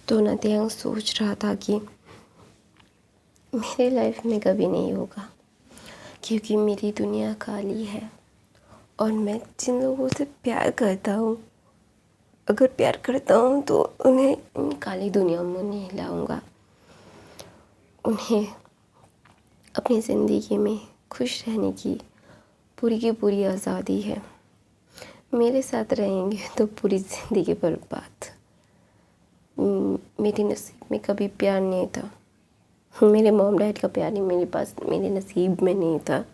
तो नदियांग सोच रहा था कि मेरे लाइफ में कभी नहीं होगा, क्योंकि मेरी दुनिया खाली है और मैं जिन लोगों से प्यार करता हूँ, अगर प्यार करता हूँ तो उन्हें इन काली दुनिया में नहीं लाऊंगा। उन्हें अपनी ज़िंदगी में खुश रहने की पूरी आज़ादी है। मेरे साथ रहेंगे तो पूरी ज़िंदगी बर्बाद। मेरे नसीब में कभी प्यार नहीं था, मेरे मॉम डैड का प्यार ही मेरे पास मेरे नसीब में नहीं था,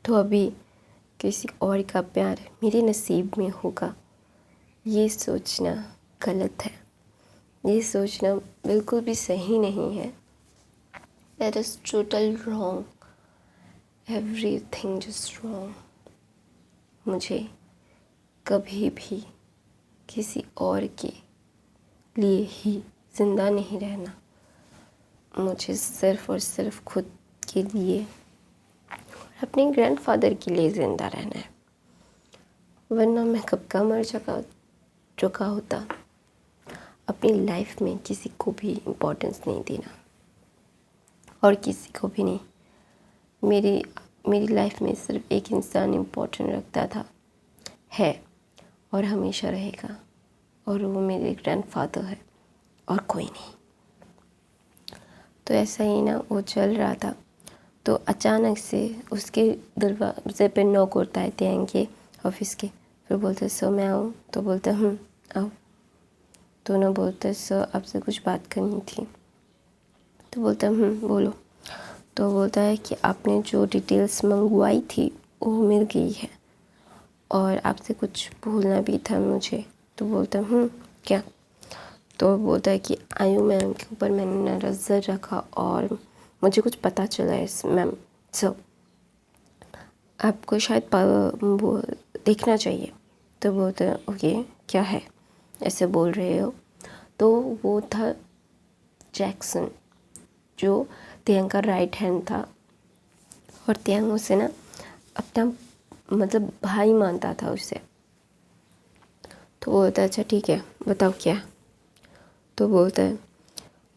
तो अभी किसी और का प्यार मेरे नसीब में होगा, ये सोचना गलत है। ये सोचना बिल्कुल भी सही नहीं है। That is total wrong, everything just wrong. मुझे कभी भी किसी और के लिए ही ज़िंदा नहीं रहना। मुझे सिर्फ़ और सिर्फ खुद के लिए, अपने ग्रैंडफादर के लिए ज़िंदा रहना है, वरना मैं कब का मर चुका होता। अपनी लाइफ में किसी को भी इम्पोर्टेंस नहीं देना, और किसी को भी नहीं। मेरी लाइफ में सिर्फ एक इंसान इम्पोर्टेंट रखता था, है और हमेशा रहेगा, और वो मेरे ग्रैंडफादर है और कोई नहीं। तो ऐसा ही ना वो चल रहा था, तो अचानक से उसके दरवाजे पे नॉक होता है त्यांग के ऑफिस के। फिर बोलते सर मैं आऊँ, तो बोलते आओ। तो ना बोलते सर आपसे कुछ बात करनी थी। तो बोलता बोलो। तो बोलता है कि आपने जो डिटेल्स मंगवाई थी वो मिल गई है, और आपसे कुछ बोलना भी था मुझे। तो बोलता क्या। तो बोलता है कि आयु मैम के ऊपर मैंने नज़र रखा और मुझे कुछ पता चला है मैम। सो आपको शायद वो देखना चाहिए। तो बोलता है ओके क्या है, ऐसे बोल रहे हो। तो वो था जैक्सन, जो त्यांग का राइट हैंड था, और त्यांग उसे ना अपना मतलब भाई मानता था उसे। तो बोलता है अच्छा ठीक है बताओ क्या। तो बोलता है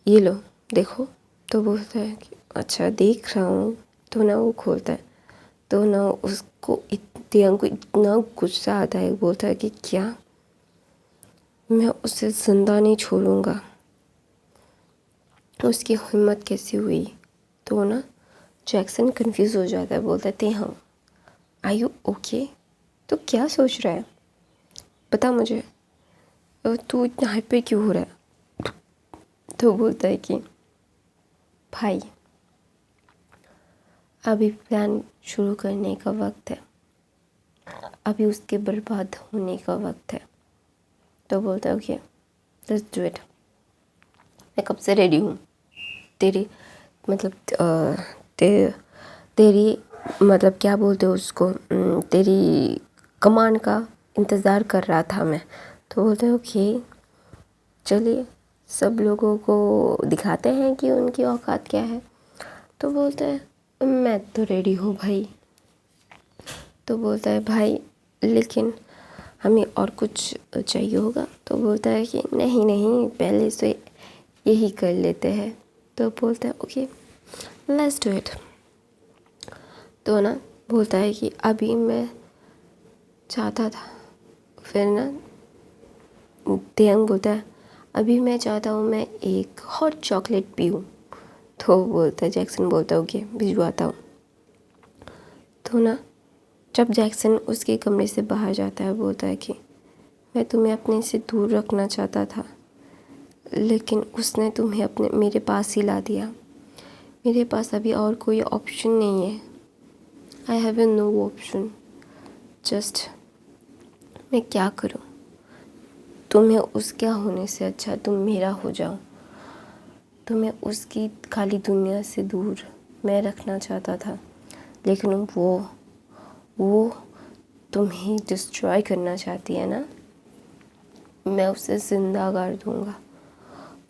ये लो देखो। तो बोलता है कि अच्छा देख रहा हूँ। तो ना वो खोलता है, तो ना उसको त्यांग को इतना गुस्सा आता है। बोलता है कि क्या, मैं उसे ज़िंदा नहीं छोड़ूंगा, उसकी हिम्मत कैसी हुई। तो ना जैक्सन कंफ्यूज हो जाता है, बोलता है हाँ आर यू ओके। तो क्या सोच रहा है बता मुझे, तू इतना हाइपर क्यों हो रहा है। तो बोलता है कि भाई अभी प्लान शुरू करने का वक्त है, अभी उसके बर्बाद होने का वक्त है। तो बोलता है ओके लेट्स डू इट, मैं कब से रेडी हूँ। तेरी मतलब तेरी मतलब क्या बोलते हो उसको, तेरी कमांड का इंतज़ार कर रहा था मैं। तो बोलते हैं ओके चलिए सब लोगों को दिखाते हैं कि उनकी औकात क्या है। तो बोलता है मैं तो रेडी हूँ भाई। तो बोलता है भाई लेकिन हमें और कुछ चाहिए होगा। तो बोलता है कि नहीं नहीं पहले से यही कर लेते हैं। तो बोलता है ओके लेट्स डू इट। तो ना बोलता है कि अभी मैं चाहता था, फिर ना त्यांग बोलता है अभी मैं चाहता हूँ मैं एक हॉट चॉकलेट पीऊँ। तो बोलता है जैक्सन बोलता है ओके भिजवाता हूँ। तो ना जब जैक्सन उसके कमरे से बाहर जाता है, बोलता है कि मैं तुम्हें अपने से दूर रखना चाहता था, लेकिन उसने तुम्हें अपने मेरे पास ही ला दिया। मेरे पास अभी और कोई ऑप्शन नहीं है। I have no option. Just मैं क्या करूं। तुम्हें उसके होने से अच्छा तुम मेरा हो जाओ। तुम्हें उसकी खाली दुनिया से दूर मैं रखना चाहता था, लेकिन वो तुम्हें डिस्ट्रॉय करना चाहती है ना। मैं उसे ज़िंदा कर दूंगा।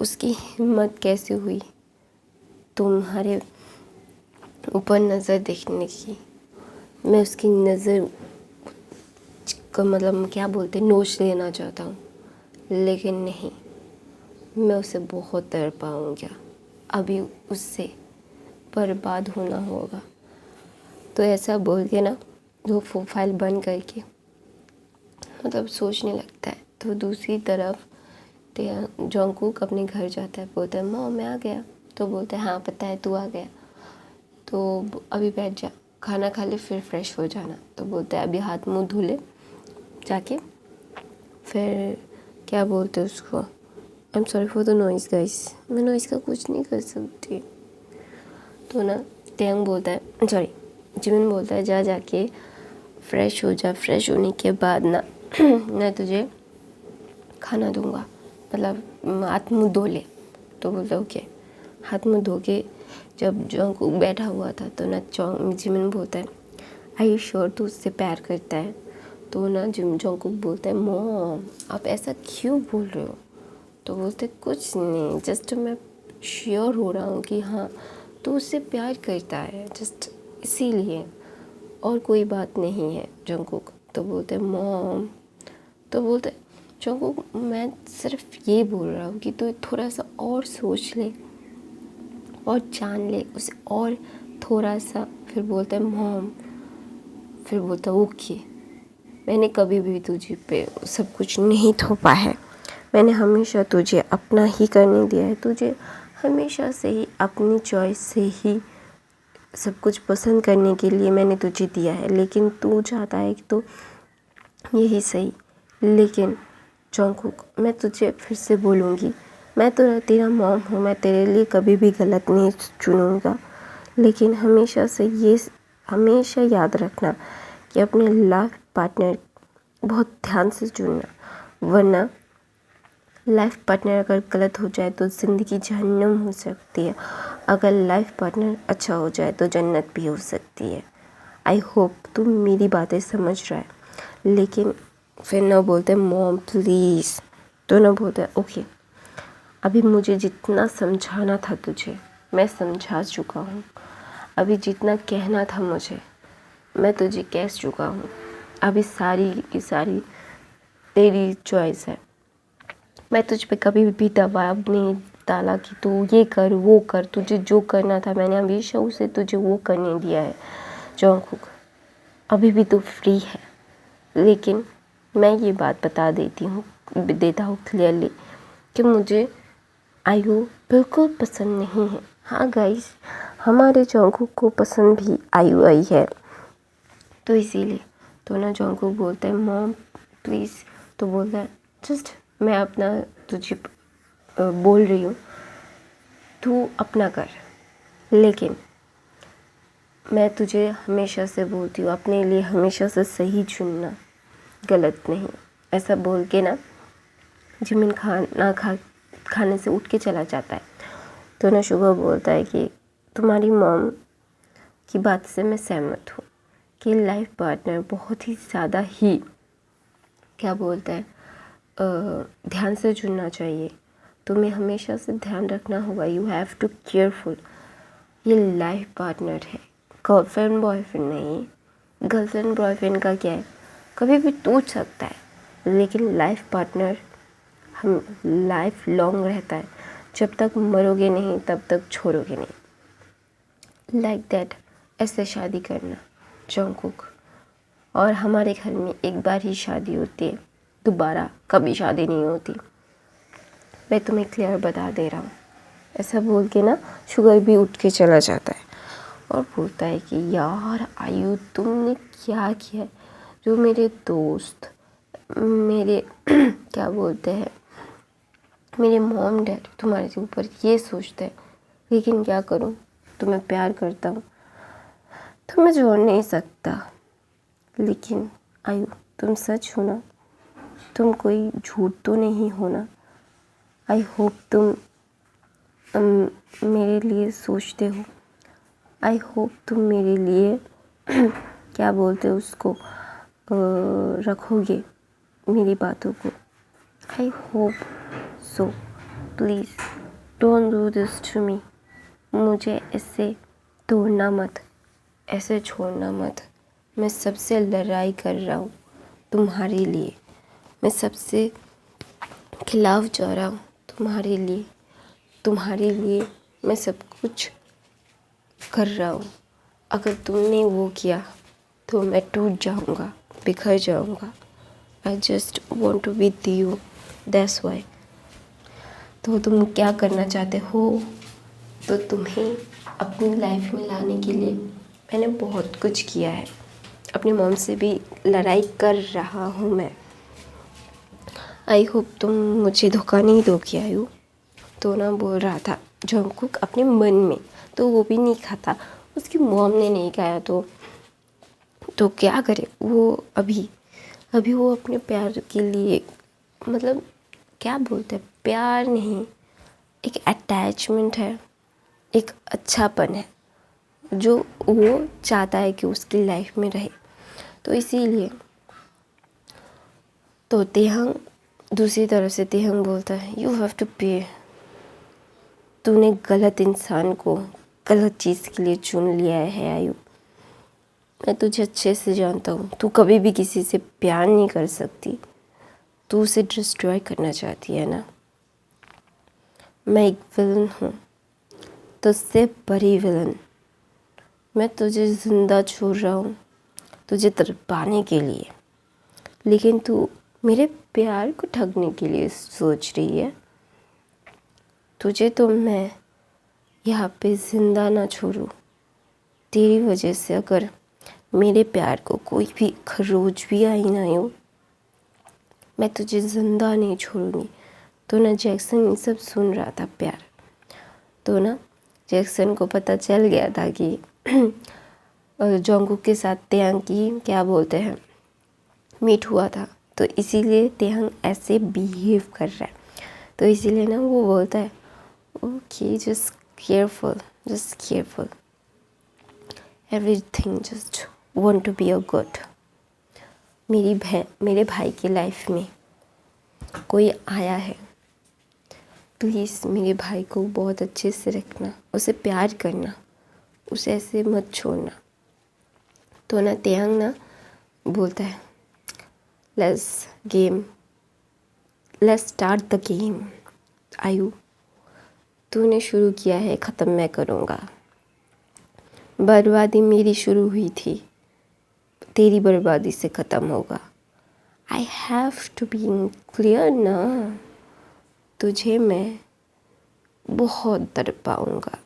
उसकी हिम्मत कैसे हुई तुम्हारे ऊपर नज़र देखने की। मैं उसकी नज़र का मतलब क्या बोलते नोच लेना चाहता हूँ, लेकिन नहीं, मैं उसे बहुत तड़पा हूँ क्या, अभी उससे बर्बाद होना होगा। तो ऐसा बोल के ना वो फाइल बंद करके मतलब सोचने लगता है। तो दूसरी तरफ जंगकुक अपने घर जाता है, बोलता है मॉम मैं आ गया। तो बोलता है हाँ पता है तू आ गया, तो अभी बैठ जा, खाना खा ले फिर फ्रेश हो जाना। तो बोलता है अभी हाथ मुंह धो ले जाके, फिर क्या बोलते हैं उसको, I am sorry for the noise guys, मैं नॉइज़ का कुछ नहीं कर सकती। तो ना टेंग बोलता है सॉरी जिमिन बोलता है जा जाके फ्रेश हो जा, फ्रेश होने के बाद ना मैं तुझे खाना दूंगा, मतलब हाथ मुँह धो ले। तो बोलता ओके। हाथ मुँह धो के जब जंगकुक बैठा हुआ था तो ना जिमिन बोलता है आई यू श्योर तू उससे प्यार करता है। तो ना जंगकुक बोलता है मॉम आप ऐसा क्यों बोल रहे हो। तो बोलते कुछ नहीं, जस्ट मैं श्योर हो रहा हूँ कि हाँ तो उससे प्यार करता है, जस्ट इसीलिए, और कोई बात नहीं है जंगकुक। तो बोलते मॉम, तो बोलते जंगकुक मैं सिर्फ ये बोल रहा हूँ कि तू थोड़ा सा और सोच ले और जान ले उसे और थोड़ा सा। फिर बोलता है मॉम, फिर बोलता ओके मैंने कभी भी तुझे पे सब कुछ नहीं थोपा है, मैंने हमेशा तुझे अपना ही करने दिया है, तुझे हमेशा से ही अपनी चॉइस से ही सब कुछ पसंद करने के लिए मैंने तुझे दिया है, लेकिन तू चाहता है कि तो यही सही। लेकिन जंगकुक मैं तुझे फिर से बोलूँगी, मैं तो तेरा मॉम हूँ, मैं तेरे लिए कभी भी गलत नहीं चुनूँगा, लेकिन हमेशा याद रखना कि अपने लाइफ पार्टनर बहुत ध्यान से चुनना, वरना लाइफ पार्टनर अगर गलत हो जाए तो ज़िंदगी जहन्नम हो सकती है, अगर लाइफ पार्टनर अच्छा हो जाए तो जन्नत भी हो सकती है। आई होप तुम मेरी बातें समझ रहा है। लेकिन फिर ना बोलते मॉम प्लीज़, तो ना बोलते ओके अभी मुझे जितना समझाना था तुझे मैं समझा चुका हूँ, अभी जितना कहना था मुझे मैं तुझे कह चुका हूँ, अभी सारी की सारी तेरी चॉइस है। मैं तुझ पे कभी भी दबाव नहीं डाला कि तू ये कर वो कर, तुझे जो करना था मैंने हमेशा उसे तुझे वो करने दिया है जंगकुक, अभी भी तू फ्री है। लेकिन मैं ये बात देता हूँ क्लियरली कि मुझे आयु बिल्कुल पसंद नहीं है। हाँ गाइस, हमारे जंगकुक को पसंद भी आयु आई है, तो इसीलिए तो ना जंगकुक बोलता है मॉम प्लीज़। तो बोलता है जस्ट मैं अपना तुझे बोल रही हूँ तू अपना कर, लेकिन मैं तुझे हमेशा से बोलती हूँ अपने लिए हमेशा से सही चुनना, गलत नहीं। ऐसा बोल के ना जिमिन खाने से उठ के चला जाता है। तो ना शुगर बोलता है कि तुम्हारी मॉम की बात से मैं सहमत हूँ कि लाइफ पार्टनर बहुत ही ज़्यादा ही क्या बोलता है ध्यान से चुनना चाहिए, तुम्हें हमेशा से ध्यान रखना होगा, यू हैव टू केयरफुल। ये लाइफ पार्टनर है, गर्लफ्रेंड बॉयफ्रेंड नहीं। गर्लफ्रेंड बॉयफ्रेंड का क्या है, कभी भी टूट सकता है, लेकिन लाइफ पार्टनर हम लाइफ लॉन्ग रहता है, जब तक मरोगे नहीं तब तक छोड़ोगे नहीं, लाइक दैट। ऐसे शादी करना जंगकुक, और हमारे घर में एक बार ही शादी होती है, दोबारा कभी शादी नहीं होती, मैं तुम्हें क्लियर बता दे रहा हूँ। ऐसा बोल के ना शुगर भी उठ के चला जाता है और बोलता है कि यार आयु तुमने क्या किया है, जो मेरे दोस्त मेरे क्या बोलते हैं मेरे मॉम डैड तुम्हारे ऊपर ये सोचते हैं, लेकिन क्या करूँ, तुम्हें प्यार करता हूँ तो मैं छोड़ नहीं सकता। लेकिन आयु तुम सच हो ना, तुम कोई झूठ तो नहीं हो ना। आई होप तुम मेरे लिए सोचते हो, आई होप तुम मेरे लिए क्या बोलते हो उसको रखोगे मेरी बातों को। I hope so, please don't do this to me. मुझे ऐसे तोड़ना मत, ऐसे छोड़ना मत। मैं सबसे लड़ाई कर रहा हूँ तुम्हारे लिए, मैं सबसे खिलाफ जा रहा हूँ तुम्हारे लिए मैं सब कुछ कर रहा हूँ। अगर तुमने वो किया तो मैं टूट जाऊँगा, बिखर जाऊँगा। I just want to be with you, that's why. तो तुम क्या करना चाहते हो? तो तुम्हें अपनी लाइफ में लाने के लिए मैंने बहुत कुछ किया है। अपनी मॉम से भी लड़ाई कर रहा हूँ मैं। आई होप तुम मुझे धोखा नहीं दोगे आयु। तो ना बोल रहा था जंगकुक अपने मन में, तो वो भी नहीं खाता, उसकी मॉम ने नहीं खाया तो क्या करे वो। अभी वो अपने प्यार के लिए, मतलब क्या बोलते हैं, प्यार नहीं, एक अटैचमेंट है, एक अच्छापन है जो वो चाहता है कि उसकी लाइफ में रहे। तो इसीलिए तो तेहंग दूसरी तरफ से तेहंग बोलता है यू हैव टू पे। तूने गलत इंसान को गलत चीज़ के लिए चुन लिया है आयु। मैं तुझे अच्छे से जानता हूँ, तू कभी भी किसी से प्यार नहीं कर सकती, तू उसे डिस्ट्रॉय करना चाहती है ना। मैं एक विलन हूँ, तुझसे बड़ी विलन। मैं तुझे ज़िंदा छोड़ रहा हूँ तुझे तड़पाने के लिए, लेकिन तू मेरे प्यार को ठगने के लिए सोच रही है। तुझे तो मैं यहाँ पे ज़िंदा ना छोड़ूं, तेरी वजह से अगर मेरे प्यार को कोई भी खरोच भी आई ना हो, मैं तुझे ज़िंदा नहीं छोड़ूंगी। तो ना जैक्सन ये सब सुन रहा था प्यार। तो ना जैक्सन को पता चल गया था कि जोंगकुक के साथ तेहंग की क्या बोलते हैं मीट हुआ था, तो इसीलिए तेहंग ऐसे बिहेव कर रहा है। तो इसीलिए ना वो बोलता है okay just careful, everything just want to be a good. मेरे भाई की लाइफ में कोई आया है, प्लीज़ मेरे भाई को बहुत अच्छे से रखना, उसे प्यार करना, उसे ऐसे मत छोड़ना। तो ना तेहंग ना बोलता है लेट्स स्टार्ट द गेम। आयु तूने शुरू किया है, ख़त्म मैं करूँगा। बर्बादी मेरी शुरू हुई थी, तेरी बर्बादी से ख़त्म होगा। I have to be clear ना, तुझे मैं बहुत तड़पाऊँगा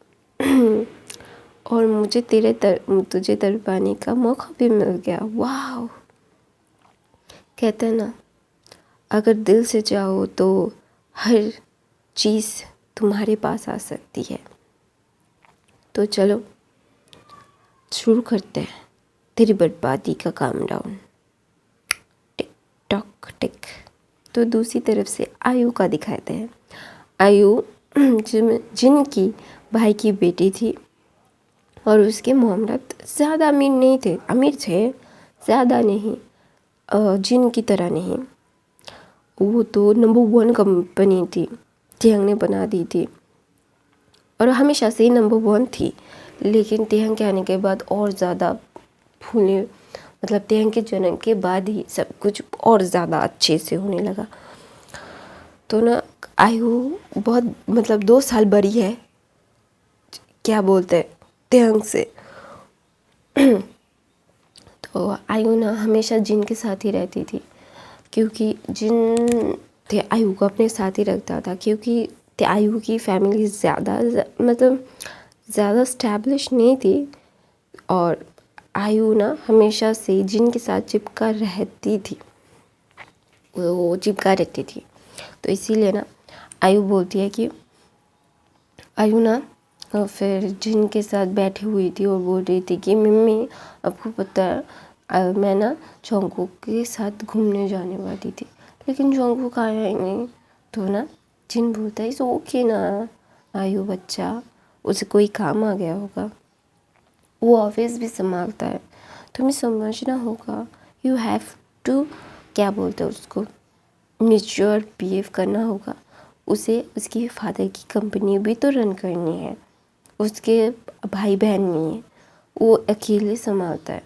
और मुझे तुझे तड़पाने का मौका भी मिल गया। वाह, कहते हैं ना अगर दिल से चाहो तो हर चीज़ तुम्हारे पास आ सकती है। तो चलो शुरू करते हैं तेरी बर्बादी का काउंटडाउन। Tick tock tick. तो दूसरी तरफ से आयु का दिखाते हैं। आयु जिनकी भाई की बेटी थी और उसके मोहम्मद ज़्यादा अमीर थे, ज़्यादा नहीं, जिन की तरह नहीं। वो तो नंबर 1 कंपनी थी, तेहंग ने बना दी थी और हमेशा से ही नंबर 1 थी। लेकिन तेहंग के आने के बाद और ज़्यादा फूले, मतलब तेहंग के जन्म के बाद ही सब कुछ और ज़्यादा अच्छे से होने लगा। तो ना आयु बहुत, मतलब 2 साल बड़ी है, क्या बोलते हैं, तेहंग से। तो आयु ना हमेशा जिन के साथ ही रहती थी, क्योंकि जिन थे आयु को अपने साथ ही रखता था, क्योंकि आयु की फैमिली ज़्यादा स्टैब्लिश नहीं थी और आयु ना हमेशा से जिन के साथ चिपका रहती थी, वो चिपका रहती थी। तो इसीलिए ना आयु बोलती है कि आयु ना फिर जिन के साथ बैठी हुई थी और बोल रही थी कि मम्मी आपको पता है मैं ना जोंगकुक के साथ घूमने जाने वाली थी, लेकिन जोंगकुक आया ही नहीं। तो ना जिन बोलता है सो ओके ना आयु बच्चा, उसे कोई काम आ गया होगा, वो ऑफिस भी संभालता है, तुम्हें समझना होगा। यू हैव टू, क्या बोलते हैं उसको, मैच्योर बिहेव करना होगा। उसे उसके फादर की कंपनी भी तो रन करनी है, उसके भाई बहन नहीं है, वो अकेले संभालता है।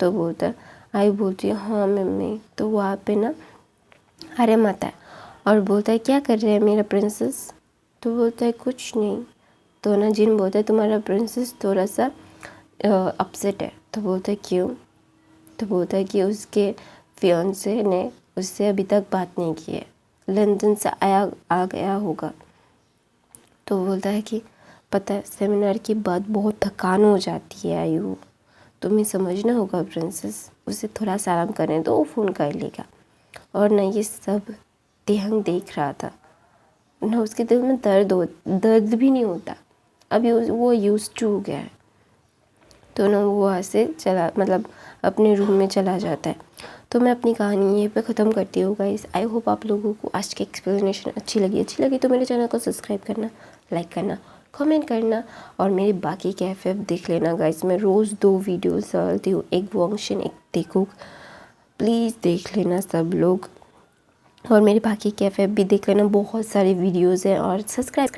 तो बोलता है, आई बोलती है हाँ मम्मी। तो वहाँ पे ना अरे माता है और बोलता है क्या कर रहे हैं मेरा प्रिंसेस। तो बोलता है कुछ नहीं। तो ना जिन बोलता है तुम्हारा प्रिंसेस थोड़ा सा अपसेट है। तो बोलता है क्यों। तो बोलता है कि उसके फियांसे ने उससे अभी तक बात नहीं की है, लंदन से आ गया होगा। तो बोलता है कि पता है सेमिनार के बाद बहुत थकान हो जाती है आयु, तुम्हें समझना होगा प्रिंसेस, उसे थोड़ा सा आराम करने दो, वो फ़ोन कर लेगा। और ना ये सब तिहंग देख रहा था ना, उसके दिल में दर्द भी नहीं होता, अभी वो यूज टू हो गया है। तो ना वो वहाँ से चला मतलब अपने रूम में चला जाता है। तो मैं अपनी कहानी यहीं पे ख़त्म करती हूँ गाइस। आई होप आप लोगों को आज की एक्सप्लेनेशन अच्छी लगी तो मेरे चैनल को सब्सक्राइब करना, लाइक करना, कमेंट करना और मेरे बाकी के एफ देख लेना गाइस। मैं रोज़ 2 वीडियोस डालती हूँ, एक वॉन्गशन एक टेकुक, प्लीज़ देख लेना सब लोग। और मेरे बाकी के एफ भी देख लेना, बहुत सारे वीडियोज़ हैं। और सब्सक्राइब